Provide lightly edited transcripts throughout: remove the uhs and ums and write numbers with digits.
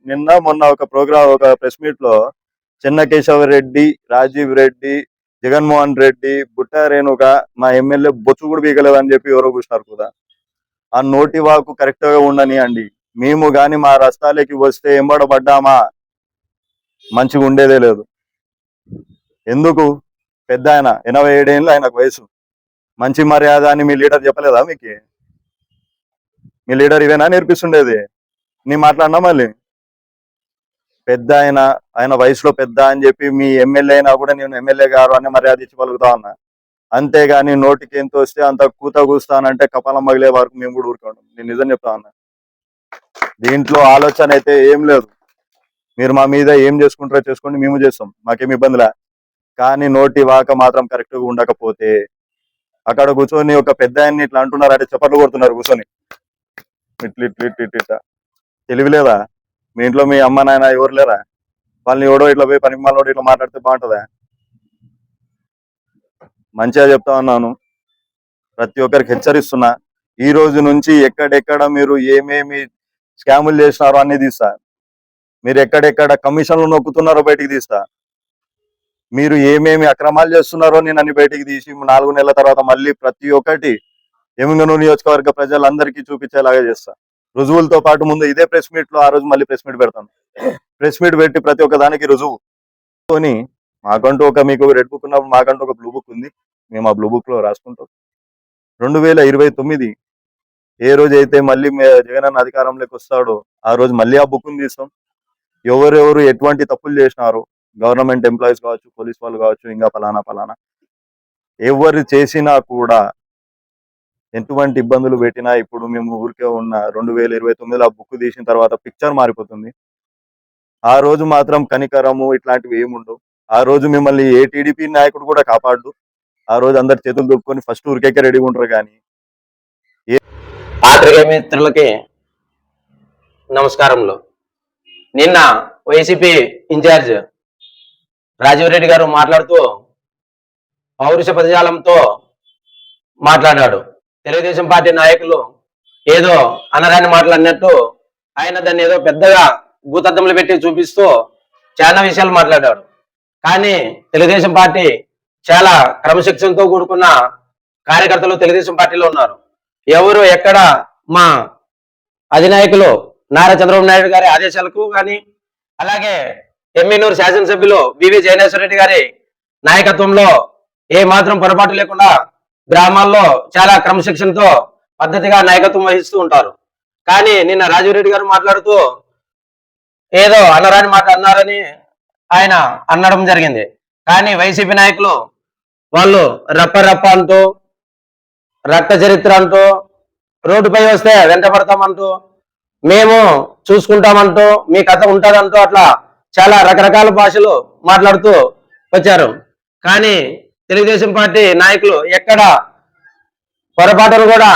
నిన్న మొన్న ఒక ప్రెస్ మీట్ లో చెన్నకేశవ రెడ్డి, రాజీవ్ రెడ్డి, జగన్మోహన్ రెడ్డి, బుట్ట రేణుక మా ఎమ్మెల్యే బొచ్చు కూడా బీగలేదని చెప్పి ఎవరో కూర్చున్నారు కదా. ఆ నోటి వాకు కరెక్ట్ గా ఉండని అండి. మేము గాని మా రస్తాలకి వస్తే ఎంబడబడ్డామా మంచిగా ఉండేదే లేదు. ఎందుకు? పెద్ద ఆయన 87 ఏళ్ళు ఆయనకు వయసు. మంచి మర్యాద అని మీ లీడర్ చెప్పలేదా? మీ లీడర్ ఇదేనా నేర్పిస్తుండేది? నీ మాట్లాడినా మళ్ళీ పెద్ద ఆయన వయసులో పెద్ద అని చెప్పి మీ ఎమ్మెల్యే అయినా కూడా నేను ఎమ్మెల్యే గారు అని మర్యాద ఇచ్చి పలుకుతా ఉన్నా. అంతేగాని నోటికి ఎంత వస్తే అంత కూత కూస్తానంటే కపాలం మగిలే వరకు మేము కూడా ఊరుకోండి. నేను నిజం చెప్తా ఉన్నా. దీంట్లో ఆలోచన అయితే ఏం లేదు. మీరు మా మీద ఏం చేసుకుంటారో చేసుకోండి, మేము చేస్తాం, మాకేం ఇబ్బందిలే. కానీ నోటి వాక మాత్రం కరెక్ట్గా ఉండకపోతే అక్కడ కూర్చొని ఒక పెద్ద ఆయన్ని ఇట్లా అంటున్నారు అంటే చప్పట్లు కొడుతున్నారు కూర్చొని. ఇట్లా తెలివి లేదా? మీ ఇంట్లో మీ అమ్మ నాయన ఎవరు లేరా? వాళ్ళని ఎవడో ఇట్లా పోయి పనికి మాలోడు ఇట్లా మాట్లాడితే బాగుంటుందా? మంచిగా చెప్తా ఉన్నాను, ప్రతి ఒక్కరికి హెచ్చరిస్తున్నా. ఈ రోజు నుంచి ఎక్కడెక్కడ మీరు ఏమేమి స్కాములు చేసినారో అన్ని తీస్తా. మీరు ఎక్కడెక్కడ కమిషన్లు నొక్కుతున్నారో బయటికి తీస్తా. మీరు ఏమేమి అక్రమాలు చేస్తున్నారో నేను అన్ని బయటికి తీసి 4 నెలల తర్వాత మళ్ళీ ప్రతి ఒక్కటి ఎమ్మిగనూరు నియోజకవర్గ ప్రజలందరికీ చూపించేలాగా చేస్తా. రుజువులతో పాటు ముందు ఇదే ప్రెస్ మీట్ లో ఆ రోజు మళ్ళీ ప్రెస్ మీట్ పెడతాను. ప్రెస్ మీట్ పెట్టి ప్రతి ఒక్క దానికి రుజువుని మాకంటూ మీకు రెడ్ బుక్ ఉన్నప్పుడు మాకంటూ ఒక బ్లూ బుక్ ఉంది. మేము ఆ బ్లూ బుక్ లో రాసుకుంటాం. 2029 ఏ రోజు అయితే మళ్ళీ జగనన్న అధికారంలోకి వస్తాడో ఆ రోజు మళ్ళీ ఆ బుక్ ని తీస్తాం. ఎవరెవరు ఎటువంటి తప్పులు చేసినారు, గవర్నమెంట్ ఎంప్లాయీస్ కావచ్చు, పోలీస్ వాళ్ళు కావచ్చు, ఇంకా ఫలానా ఎవరు చేసినా కూడా ఎటువంటి ఇబ్బందులు పెట్టినా ఇప్పుడు మేము ఊరికే ఉన్న 2029 ఆ బుక్ తీసిన తర్వాత పిక్చర్ మారిపోతుంది. ఆ రోజు మాత్రం కనికరము ఇట్లాంటివి ఏముండవు. ఆ రోజు మిమ్మల్ని ఏ టీడీపీ నాయకుడు కూడా కాపాడు. ఆ రోజు అందరు చేతులు దుప్పుకొని ఫస్ట్ ఊరికే రెడీగా ఉంటారు. కానీ పాత్రికేయ మిత్రులకి నమస్కారములు. నిన్న వైసీపీ ఇన్ఛార్జ్ రాజీవ్ రెడ్డి గారు మాట్లాడుతూ పౌరుష పదజాలంతో మాట్లాడాడు. తెలుగుదేశం పార్టీ నాయకులు ఏదో అనరాని మాట్లాడినట్టు ఆయన దాన్ని ఏదో పెద్దగా భూతద్దంలో పెట్టి చూపిస్తూ చాలా విషయాలు మాట్లాడాడు. కానీ తెలుగుదేశం పార్టీ చాలా క్రమశిక్షణతో కూడుకున్న కార్యకర్తలు తెలుగుదేశం పార్టీలో ఉన్నారు. ఎవరు ఎక్కడ మా అధినాయకులు నారా చంద్రబాబు నాయుడు గారి ఆదేశాలకు కానీ, అలాగే ఎమ్మిగనూరు శాసనసభ్యులు బివి జయనేశ్వర రెడ్డి గారి నాయకత్వంలో ఏ మాత్రం పొరపాటు లేకుండా గ్రామాల్లో చాలా క్రమశిక్షణతో పద్ధతిగా నాయకత్వం వహిస్తూ ఉంటారు. కానీ నిన్న రాజీవ్ రెడ్డి గారు మాట్లాడుతూ ఏదో అనరాని మాట అన్నారని ఆయన అనడం జరిగింది. కానీ వైసీపీ నాయకులు వాళ్ళు రప్ప అంటూ, రక్త చరిత్ర అంటూ, రోడ్డుపై వస్తే వెంట పడతామంటూ, మేము చూసుకుంటామంటూ, మీ కథ ఉంటుందంటూ అట్లా చాలా రకరకాల భాషలు మాట్లాడుతూ వచ్చారు. కానీ తెలుగుదేశం పార్టీ నాయకులు ఎక్కడ పొరపాటును కూడా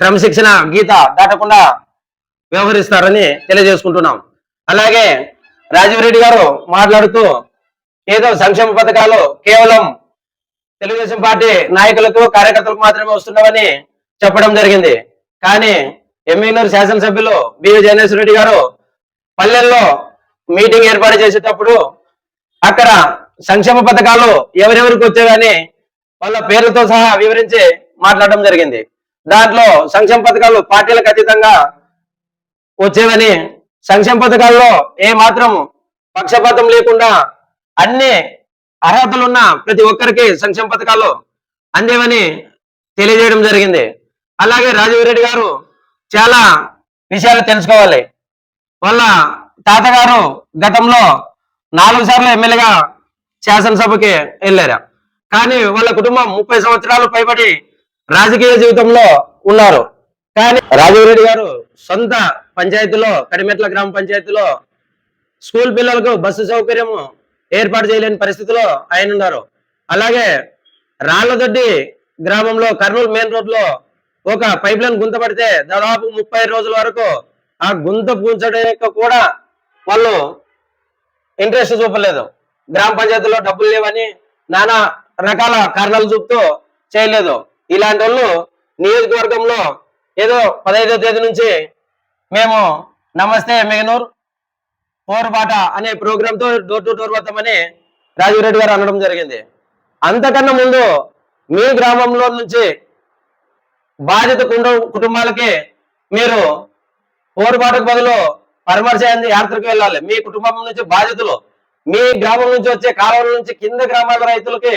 క్రమశిక్షణ గీత దాటకుండా వ్యవహరిస్తారని తెలియజేసుకుంటున్నాం. అలాగే రాజీవ్ రెడ్డి గారు మాట్లాడుతూ ఏదో సంక్షేమ పథకాలు కేవలం తెలుగుదేశం పార్టీ నాయకులకు కార్యకర్తలకు మాత్రమే వస్తున్నామని చెప్పడం జరిగింది. కానీ ఎమ్మిగనూరు శాసనసభ్యులు బివి జయనేశ్వర రెడ్డి గారు పల్లెల్లో మీటింగ్ ఏర్పాటు చేసేటప్పుడు అక్కడ సంక్షేమ పథకాలు ఎవరెవరికి వచ్చేవని వాళ్ళ పేర్లతో సహా వివరించి మాట్లాడడం జరిగింది. దాంట్లో సంక్షేమ పథకాలు పార్టీలకు అతీతంగా వచ్చేవని, సంక్షేమ పథకాల్లో ఏ మాత్రం పక్షపాతం లేకుండా అన్ని అర్హతలున్న ప్రతి ఒక్కరికి సంక్షేమ పథకాలు అందేవని తెలియజేయడం జరిగింది. అలాగే రాజీవ్ రెడ్డి గారు చాలా విషయాలు తెలుసుకోవాలి. వాళ్ళ తాతగారు గతంలో 4 సార్లు ఎమ్మెల్యేగా శాసనసభకి వెళ్ళారు. కానీ వాళ్ళ కుటుంబం 30 సంవత్సరాలు పైబడి రాజకీయ జీవితంలో ఉన్నారు. కానీ రాజీవ్ రెడ్డి గారు సొంత పంచాయతీలో, కడిమెట్ల గ్రామ పంచాయతీలో స్కూల్ పిల్లలకు బస్సు సౌకర్యం ఏర్పాటు చేయలేని పరిస్థితిలో ఆయన ఉన్నారు. అలాగే రాళ్లదొడ్డి గ్రామంలో కర్నూలు మెయిన్ రోడ్ లో ఒక పైప్ లైన్ గుంత పడితే దాదాపు 30 రోజుల వరకు ఆ గుంత పూడ్చడానికి కూడా వాళ్ళు ఇంట్రెస్ట్ చూపలేదు. గ్రామ పంచాయతీలో డబ్బులు లేవని నానా రకాల కారణాలు చూపుతూ చేయలేదు. ఇలాంటి వాళ్ళు నియోజకవర్గంలో ఏదో 15వ తేదీ నుంచి మేము నమస్తే ఎమ్మెగనూర్ పోరుబాట అనే ప్రోగ్రామ్ తో డోర్ టు డోర్ వద్దామని రాజీవ్ రెడ్డి గారు అనడం జరిగింది. అంతకన్నా ముందు మీ గ్రామంలో నుంచి బాధిత కుటుంబాలకి మీరు పోరుబాటకు బదులు పరామర్శ యాత్రకు వెళ్ళాలి. మీ కుటుంబం నుంచి బాధితులు, మీ గ్రామం నుంచి వచ్చే కాలువల నుంచి కింద గ్రామాల రైతులకి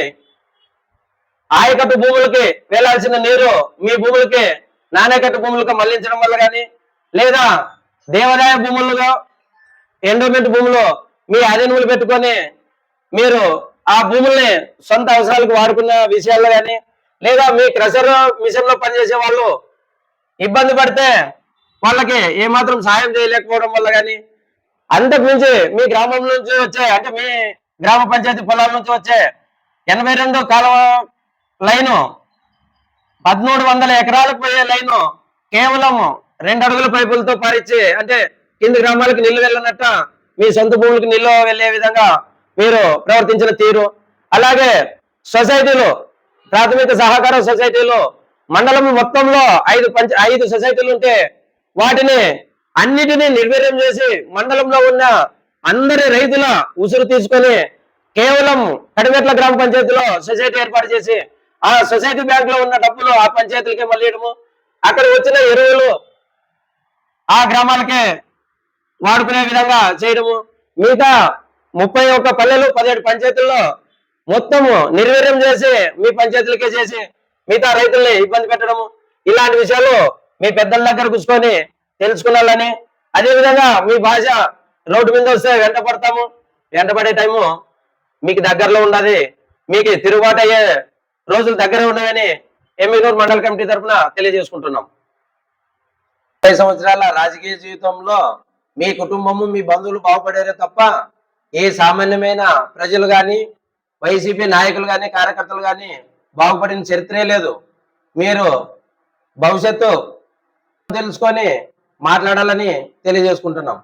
ఆయకట్టు భూములకి వెళ్లాల్సిన నీరు మీ భూములకి నాణ్యకట్టు భూములకు మళ్లించడం వల్ల కానీ, లేదా దేవాదాయ భూములుగా ఎండోమెంట్ భూములు మీ అధీనములు పెట్టుకొని మీరు ఆ భూముల్ని సొంత అవసరాలకు వాడుకున్న విషయాల్లో కానీ, లేదా మీ క్రషర్ మిషన్ లో పనిచేసే వాళ్ళు ఇబ్బంది పడితే వాళ్ళకి ఏమాత్రం సాయం చేయలేకపోవడం వల్ల కానీ, అంతకు మించి మీ గ్రామం నుంచి వచ్చే అంటే మీ గ్రామ పంచాయతీ పొలాల నుంచి వచ్చే 82 కాలువ లైను 1300 ఎకరాలకు పోయే లైను కేవలం 2 అడుగుల పైపులతో పారిచ్చి, అంటే కింది గ్రామాలకు నీళ్లు వెళ్ళనట్ట మీ సొంత భూములకు నీళ్లు వెళ్లే విధంగా మీరు ప్రవర్తించిన తీరు, అలాగే సొసైటీలు, ప్రాథమిక సహకార సొసైటీలు మండలం మొత్తంలో 5 సొసైటీలు ఉంటే వాటిని అన్నిటినీ నిర్వీర్యం చేసి మండలంలో ఉన్న అందరి రైతుల ఉసురు తీసుకొని కేవలం కడిమెట్ల గ్రామ పంచాయతీలో సొసైటీ ఏర్పాటు చేసి ఆ సొసైటీ బ్యాంక్ లో ఉన్న డబ్బులు ఆ పంచాయతీలకే మళ్ళీయడము, అక్కడ వచ్చిన ఎరువులు ఆ గ్రామాలకే వాడుకునే విధంగా చేయడము, మిగతా 31 పల్లెలు 17 పంచాయతీల్లో మొత్తము నిర్వీర్యం చేసి మీ పంచాయతీలకే చేసి మిగతా రైతుల్ని ఇబ్బంది పెట్టడము, ఇలాంటి విషయాలు మీ పెద్దల దగ్గర కూర్చొని తెలుసుకున్నాలని, అదేవిధంగా మీ భాష రోడ్డు మీద వస్తే వెంట పడతాము, వెంటపడే టైము మీకు దగ్గరలో ఉన్నది, మీకు తిరుగుబాటు అయ్యే రోజులు దగ్గర ఉన్నదని ఎమ్మెగనూర్ మండల కమిటీ తరఫున తెలియజేసుకుంటున్నాం. 5 సంవత్సరాల రాజకీయ జీవితంలో మీ కుటుంబము మీ బంధువులు బాగుపడారే తప్ప ఏ సామాన్యమైన ప్రజలు కానీ వైసీపీ నాయకులు కానీ కార్యకర్తలు కానీ బాగుపడిన చరిత్రే లేదు. మీరు భవిష్యత్తు తెలుసుకొని మాట్లాడాలని తెలియజేసుకుంటున్నాం.